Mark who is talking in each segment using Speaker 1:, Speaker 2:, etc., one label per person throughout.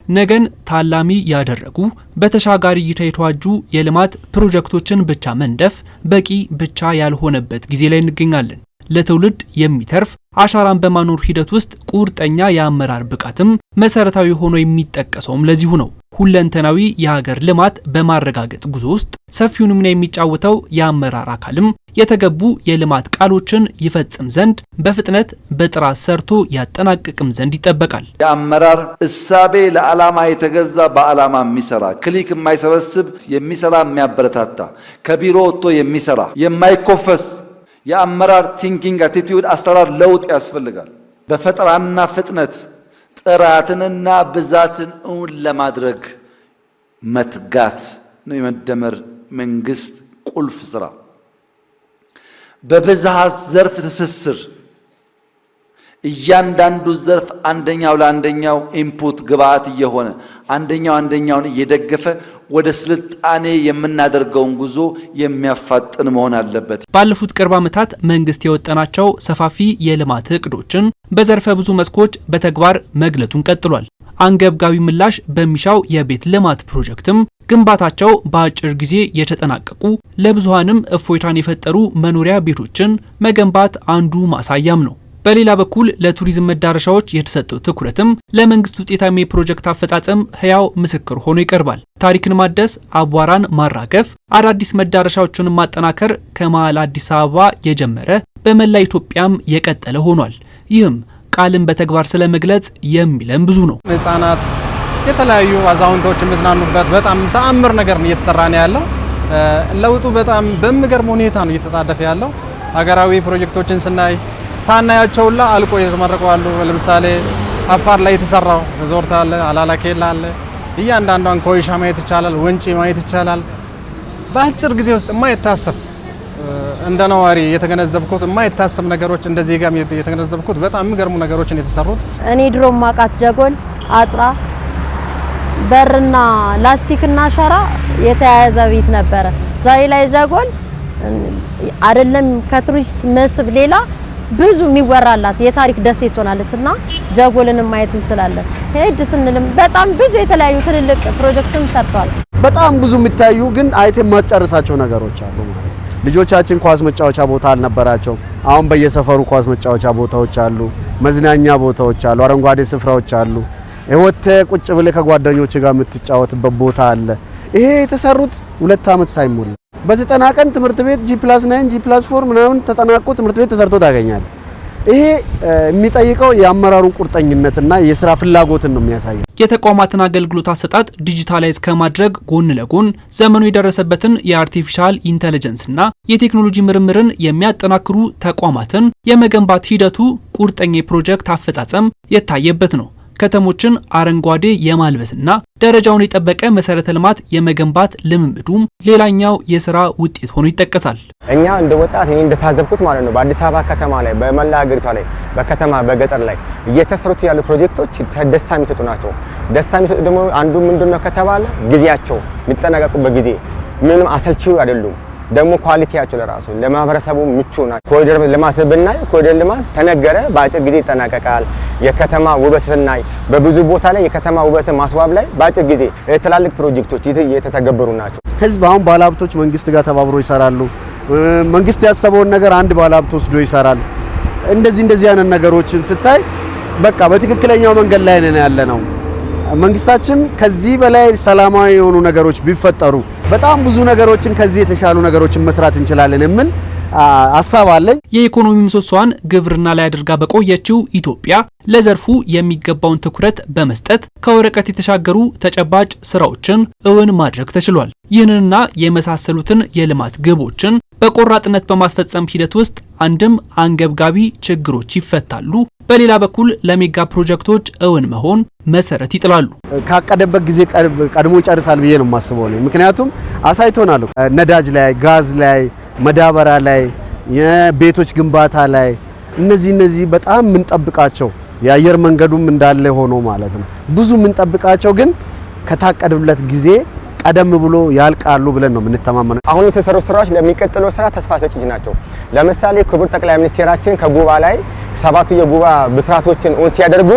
Speaker 1: ነገን ታላሚ ያደረጉ በተሻጋሪ እይታ የተዋጁ የልማት ፕሮጀክቶችን ብቻ መንደፍ በቂ ብቻ ያልሆነበት ጊዜ ላይ እንገኛለን። ለትውልድ የሚተርፍ አሻራን በማኖር ሂደት ውስጥ ቁርጠኛ የአመራር ብቃትም መሰረታዊ ሆኖ የሚጠቀሰውም ለዚሁ ነው። ሁለንተናዊ የሀገር ልማት በማረጋገጥ ጉዞ ውስጥ ሰፊውን ሚና የሚጫወተው የአመራር አካልም የተገቡ የልማት ቃሎችን ይፈጽም ዘንድ በፍጥነት በጥራት ሰርቶ ያጠናቅቅም ዘንድ ይጠበቃል።
Speaker 2: የአመራር እሳቤ ለዓላማ የተገዛ በዓላማ የሚሰራ ክሊክ የማይሰበስብ የሚሰራ የሚያበረታታ ከቢሮ ወጥቶ የሚሰራ የማይኮፈስ የአመራር ቲንኪንግ አቲቲዩድ አስተራር ለውጥ ያስፈልጋል። በፈጠራና ፍጥነት ጥራትንና ብዛትን እውን ለማድረግ መትጋት ነው የመደመር መንግስት ቁልፍ ስራ። በብዝሃ ዘርፍ ትስስር እያንዳንዱ ዘርፍ አንደኛው ለአንደኛው ኢንፑት ግብአት እየሆነ አንደኛውን እየደገፈ ወደ ስልጣኔ የምናደርገውን ጉዞ የሚያፋጥን መሆን አለበት።
Speaker 1: ባለፉት ቅርብ ዓመታት መንግስት የወጠናቸው ሰፋፊ የልማት እቅዶችን በዘርፈ ብዙ መስኮች በተግባር መግለጡን ቀጥሏል። አንገብጋቢ ምላሽ በሚሻው የቤት ልማት ፕሮጀክትም ግንባታቸው በአጭር ጊዜ የተጠናቀቁ ለብዙሃንም እፎይታን የፈጠሩ መኖሪያ ቤቶችን መገንባት አንዱ ማሳያም ነው። በሌላ በኩል ለቱሪዝም መዳረሻዎች የተሰጠው ትኩረትም ለመንግስት ውጤታማ የፕሮጀክት አፈጻጸም ህያው ምስክር ሆኖ ይቀርባል። ታሪክን ማደስ፣ አቧራን ማራገፍ፣ አዳዲስ መዳረሻዎችን ማጠናከር ከመሃል አዲስ አበባ የጀመረ በመላ ኢትዮጵያም የቀጠለ ሆኗል። ይህም ቃልን በተግባር ስለመግለጽ የሚለም ብዙ ነው።
Speaker 3: ህፃናት የተለያዩ አዛውንቶች የሚዝናኑበት በጣም ተአምር ነገር ነው እየተሰራ ነው ያለው። ለውጡ በጣም በሚገርም ሁኔታ ነው እየተጣደፈ ያለው። ሀገራዊ ፕሮጀክቶችን ስናይ ሳናያቸውላ አልቆ የተመረቁ አሉ። ለምሳሌ አፋር ላይ የተሰራው ሪዞርት አለ፣ አላላ ኬላ አለ። እያንዳንዷን ኮይሻ ማየት ይቻላል፣ ወንጪ ማየት ይቻላል። በአጭር ጊዜ ውስጥ የማይታሰብ እንደ ነዋሪ የተገነዘብኩት የማይታሰብ ነገሮች እንደዚህ ጋር የተገነዘብኩት በጣም የሚገርሙ ነገሮችን የተሰሩት። እኔ
Speaker 4: ድሮ ማቃት ጀጎል አጥራ በርና ላስቲክና ሸራ የተያያዘ ቤት ነበረ። ዛሬ ላይ ጀጎል አይደለም ከቱሪስት መስህብ ሌላ ብዙ የሚወራላት የታሪክ ደሴት ሆናለችና ጀጎልን ማየት እንችላለን። ሄድ ስንልም በጣም ብዙ የተለያዩ ትልልቅ ፕሮጀክቶች ሰርተዋል።
Speaker 5: በጣም ብዙ የሚታዩ ግን አይተ ማጨረሳቸው ነገሮች አሉ ማለት ልጆቻችን ኳስ መጫወቻ ቦታ አልነበራቸው። አሁን በየሰፈሩ ኳስ መጫወቻ ቦታዎች አሉ፣ መዝናኛ ቦታዎች አሉ፣ አረንጓዴ ስፍራዎች አሉ። ህይወት ቁጭ ብለ ከጓደኞች ጋር የምትጫወትበት ቦታ አለ። ይሄ የተሰሩት 2 አመት ሳይሞላ በ90 ቀን ትምህርት ቤት G+9 G+4 ምናምን ተጠናቆ ትምህርት ቤት ተሰርቶ ታገኛል። ይሄ የሚጠይቀው የአመራሩን ቁርጠኝነትና የሥራ ፍላጎትን ነው የሚያሳየው።
Speaker 1: የተቋማትን አገልግሎት አሰጣጥ ዲጂታላይዝ ከማድረግ ጎን ለጎን ዘመኑ የደረሰበትን የአርቲፊሻል ኢንተለጀንስና የቴክኖሎጂ ምርምርን የሚያጠናክሩ ተቋማትን የመገንባት ሂደቱ ቁርጠኛ የፕሮጀክት አፈጻጸም የታየበት ነው። ከተሞችን አረንጓዴ የማልበስና ደረጃውን የጠበቀ መሰረተ ልማት የመገንባት ልምምዱም ሌላኛው የሥራ ውጤት ሆኖ ይጠቀሳል።
Speaker 6: እኛ እንደ ወጣት እኔ እንደታዘብኩት ማለት ነው በአዲስ አበባ ከተማ ላይ በመላ ሀገሪቷ ላይ በከተማ በገጠር ላይ እየተሰሩት ያሉ ፕሮጀክቶች ደስታ የሚሰጡ ናቸው። ደስታ የሚሰጡ ደግሞ አንዱ ምንድነው ከተባለ ጊዜያቸው የሚጠናቀቁበት ጊዜ ምንም አሰልቺው አይደሉም። ደግሞ ኳሊቲያቸው ለራሱ ለማህበረሰቡ ምቹ ናቸው። ኮሪደር ልማት ብናይ ኮሪደር ልማት ተነገረ በአጭር ጊዜ ይጠናቀቃል። የከተማ ውበት ስናይ በብዙ ቦታ ላይ የከተማ ውበት ማስዋብ ላይ በአጭር ጊዜ ትላልቅ ፕሮጀክቶች እየተተገበሩ ናቸው።
Speaker 5: ህዝብ አሁን ባለሀብቶች መንግስት ጋር ተባብሮ ይሰራሉ። መንግስት ያሰበውን ነገር አንድ ባለሀብት ወስዶ ይሰራል። እንደዚህ አይነት ነገሮችን ስታይ በቃ በትክክለኛው መንገድ ላይ ነን ያለነው። መንግስታችን ከዚህ በላይ ሰላማዊ የሆኑ ነገሮች ቢፈጠሩ በጣም ብዙ ነገሮችን ከዚህ የተሻሉ ነገሮችን መስራት እንችላለን የሚል ሐሳብ አለኝ።
Speaker 1: የኢኮኖሚ ምሰሶዋን ግብርና ላይ አድርጋ በቆየችው ኢትዮጵያ ለዘርፉ የሚገባውን ትኩረት በመስጠት ከወረቀት የተሻገሩ ተጨባጭ ስራዎችን እውን ማድረግ ተችሏል። ይህንንና የመሳሰሉትን የልማት ግቦችን በቆራጥነት በማስፈጸም ሂደት ውስጥ አንድም አንገብጋቢ ችግሮች ይፈታሉ፣ በሌላ በኩል ለሜጋ ፕሮጀክቶች እውን መሆን መሰረት ይጥላሉ።
Speaker 5: ካቀደበት ጊዜ ቀድሞ ይጨርሳል ብዬ ነው የማስበው ነው። ምክንያቱም አሳይቶናል። ነዳጅ ላይ፣ ጋዝ ላይ፣ መዳበሪያ ላይ፣ የቤቶች ግንባታ ላይ እነዚህ በጣም የምንጠብቃቸው የአየር መንገዱም እንዳለ ሆኖ ማለት ነው ብዙ የምንጠብቃቸው ግን ከታቀደለት ጊዜ ቀደም ብሎ ያልቃሉ ብለን ነው የምንተማመነው።
Speaker 6: አሁን የተሰሩ ስራዎች ለሚቀጥለው ስራ ተስፋ ሰጪ ናቸው። ለምሳሌ ክቡር ጠቅላይ ሚኒስትራችን ከጉባ ላይ 7 የጉባ ብስራቶችን ኦን ሲያደርጉ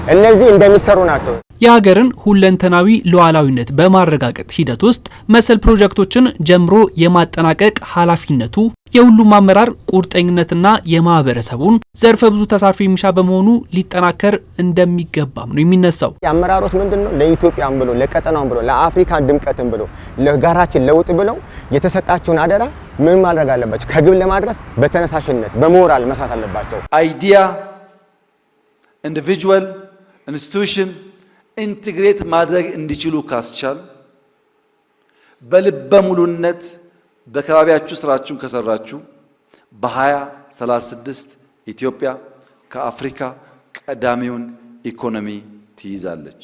Speaker 6: እነዚህ እንደሚሰሩ ናቸው።
Speaker 1: የሀገርን ሁለንተናዊ ሉዓላዊነት በማረጋገጥ ሂደት ውስጥ መሰል ፕሮጀክቶችን ጀምሮ የማጠናቀቅ ኃላፊነቱ የሁሉም አመራር ቁርጠኝነትና የማህበረሰቡን ዘርፈ ብዙ ተሳትፎ የሚሻ በመሆኑ ሊጠናከር እንደሚገባም ነው የሚነሳው።
Speaker 6: የአመራሮች ምንድነው ለኢትዮጵያም ብሎ ለቀጠናውም ብሎ ለአፍሪካን ድምቀትም ብሎ ለጋራችን ለውጥ ብለው የተሰጣቸውን አደራ ምን ማድረግ አለባቸው? ከግብ ለማድረስ በተነሳሽነት በሞራል መስራት አለባቸው።
Speaker 2: አይዲያ ኢንዲቪጁዋል ኢንስቲትዩሽን ኢንቲግሬት ማድረግ እንዲችሉ ካስቻል በልበ ሙሉነት በከባቢያችሁ ስራችሁን ከሰራችሁ በ2036 ኢትዮጵያ ከአፍሪካ ቀዳሚውን ኢኮኖሚ ትይዛለች።